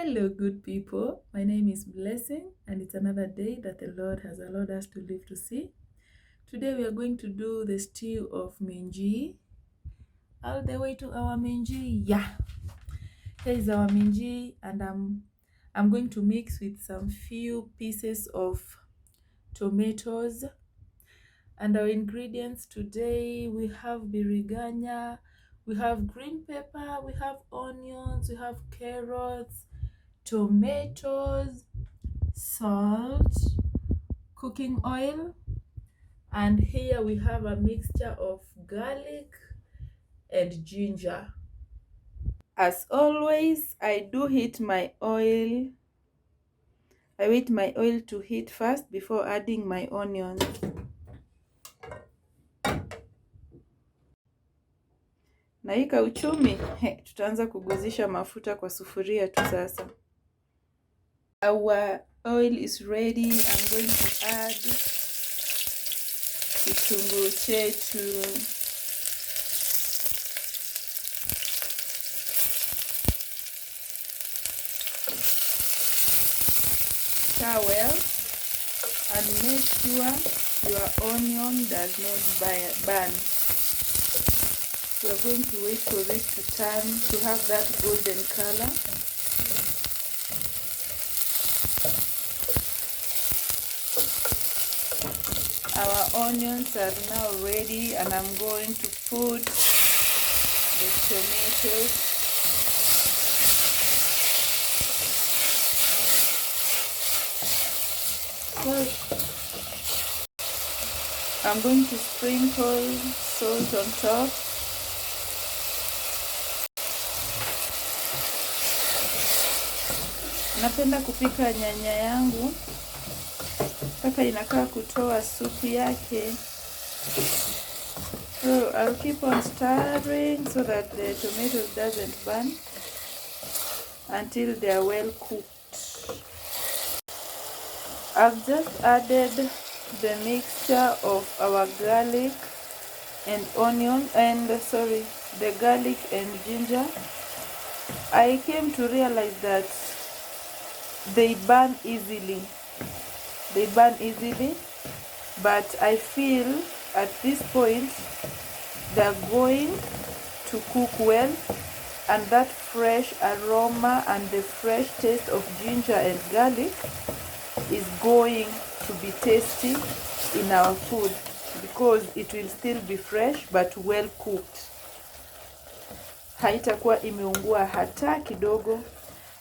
Hello, good people. My name is Blessing, and it's another day that the Lord has allowed us to live to see. Today, we are going to do the stew of minji. All the way to our minji. Yeah, here is our minji, and I'm going to mix with some few pieces of tomatoes. And our ingredients today, we have biriganya, we have green pepper, we have onions, we have carrots, tomatoes, salt, cooking oil, and here we have a mixture of garlic and ginger. As always, I do heat my oil. I wait my oil to heat first before adding my onions. Na hii kauchumi, tutaanza kuguzisha mafuta kwa sufuria tu sasa. Our oil is ready. I'm going to add kitunguu chetu. Stir well and make sure your onion does not burn. We are going to wait for it to turn to have that golden color. Our onions are now ready, and I'm going to put the tomatoes. I'm going to sprinkle salt on top. Napenda kupika nyanya yangu mpaka inakaa kutoa supu yake. So I'll keep on stirring so that the tomatoes doesn't burn until they are well cooked. I've just added the mixture of our garlic and onion the garlic and ginger. I came to realize that they burn easily, but I feel at this point they're going to cook well, and that fresh aroma and the fresh taste of ginger and garlic is going to be tasty in our food because it will still be fresh but well cooked. Haitakuwa imeungua hata kidogo,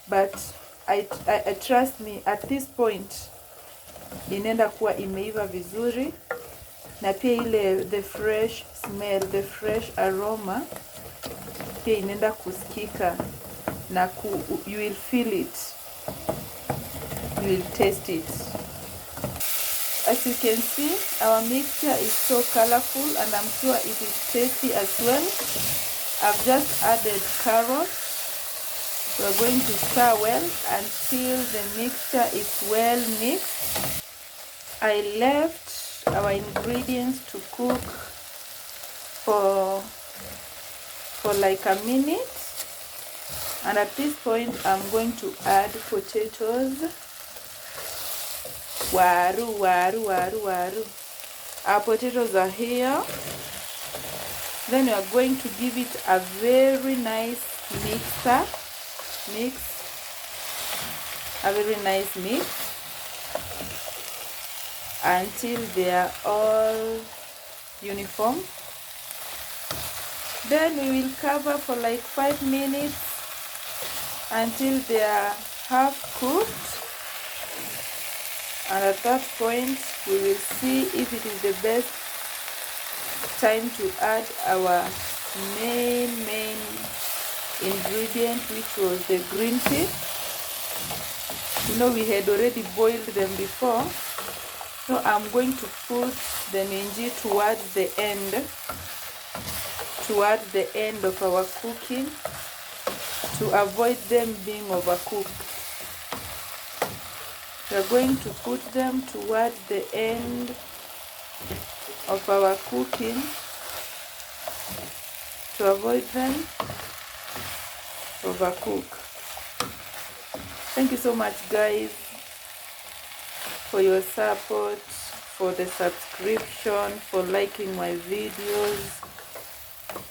but I trust me, at this point inaenda kuwa imeiva vizuri, na pia ile the fresh smell, the fresh aroma pia inaenda kusikika na you will feel it, you will taste it. As you can see, our mixture is so colorful, and I'm sure it is tasty as well. I've just added carrots. We're going to stir well until the mixture is well mixed. I left our ingredients to cook for like a minute, and at this point I'm going to add potatoes. Waru. Our potatoes are here. Then we are going to give it a very nice mix, until they are all uniform. Then we will cover for like 5 minutes until they are half cooked, and at that point we will see if it is the best time to add our main ingredient, which was the green peas. We had already boiled them before, so I'm going to put the minji towards the end of our cooking to avoid them being overcooked. We're going to put them towards the end of our cooking to avoid them overcook. Thank you so much, guys, for your support, for the subscription, for liking my videos.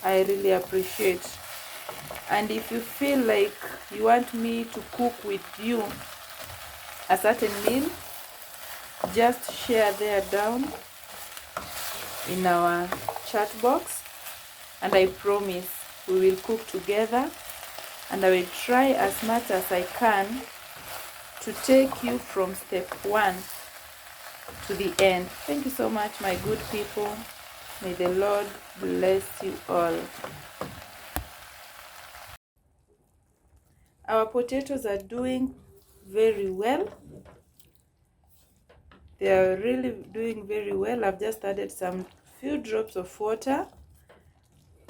I really appreciate. And if you feel like you want me to cook with you a certain meal, just share there down in our chat box, and I promise we will cook together, and I will try as much as I can to take you from step 1 to the end. Thank you so much, my good people. May the Lord bless you all. Our potatoes are doing very well. They are really doing very well. I've just added some few drops of water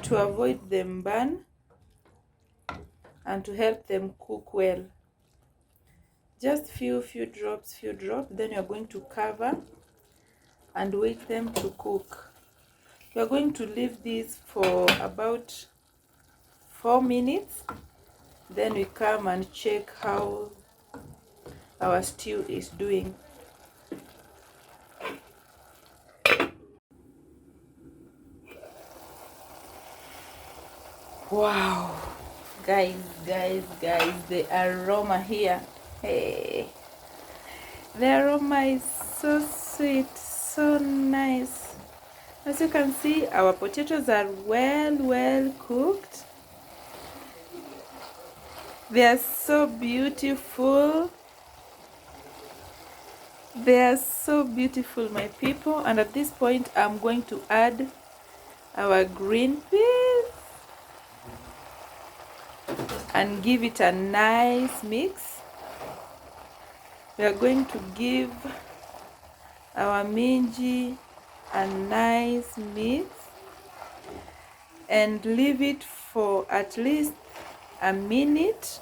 to avoid them burn and to help them cook well. Just few drops. Then you're going to cover and wait them to cook. You're going to leave these for about 4 minutes. Then we come and check how our stew is doing. Wow, guys, the aroma here, hey, the aroma is so sweet, so nice. As you can see, our potatoes are well cooked. They are so beautiful. They are so beautiful, my people. And at this point, I'm going to add our green peas and give it a nice mix. We are going to give our minji a nice mix and leave it for at least a minute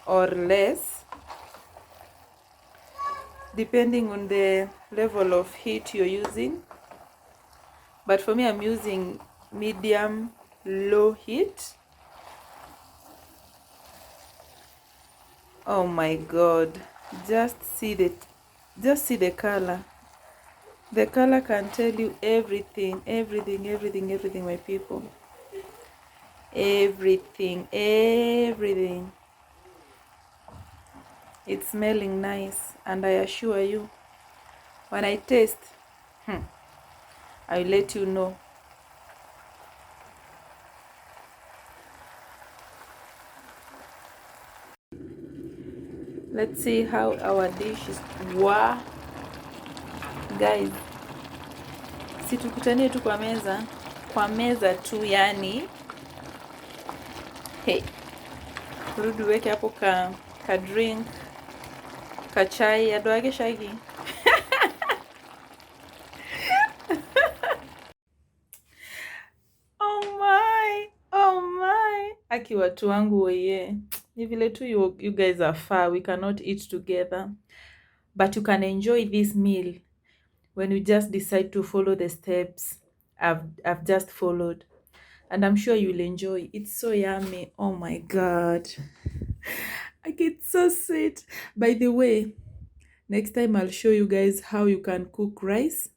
or less, depending on the level of heat you're using. But for me, I'm using medium low heat. Oh my God, just see the color. The color can tell you everything, my people. Everything. It's smelling nice, and I assure you, when I taste, I will let you know. Let's see how our dish is. Wow, guys, si tukutanie tu kwa meza tu, yani hey, rudi weke hapo ka drink, ka chai, adoage shagi. Oh my, aki watu wangu weye, ni vile tu you guys are far, we cannot eat together, but you can enjoy this meal when you just decide to follow the steps I've just followed, and I'm sure you'll enjoy. It's so yummy. Oh my God, like, it's so sweet. By the way, next time I'll show you guys how you can cook rice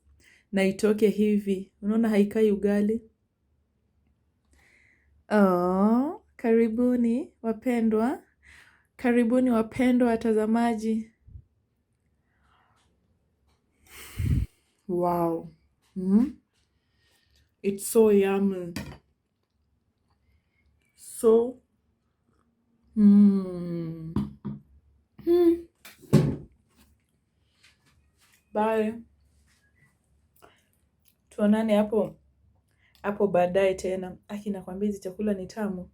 na itoke hivi, unaona haikai ugali. Oh, karibuni wapendwa, watazamaji. Wow. It's so yummy. So Bye. Tuonane hapo baadaye tena. Aki, nakwambia hizi chakula ni tamu.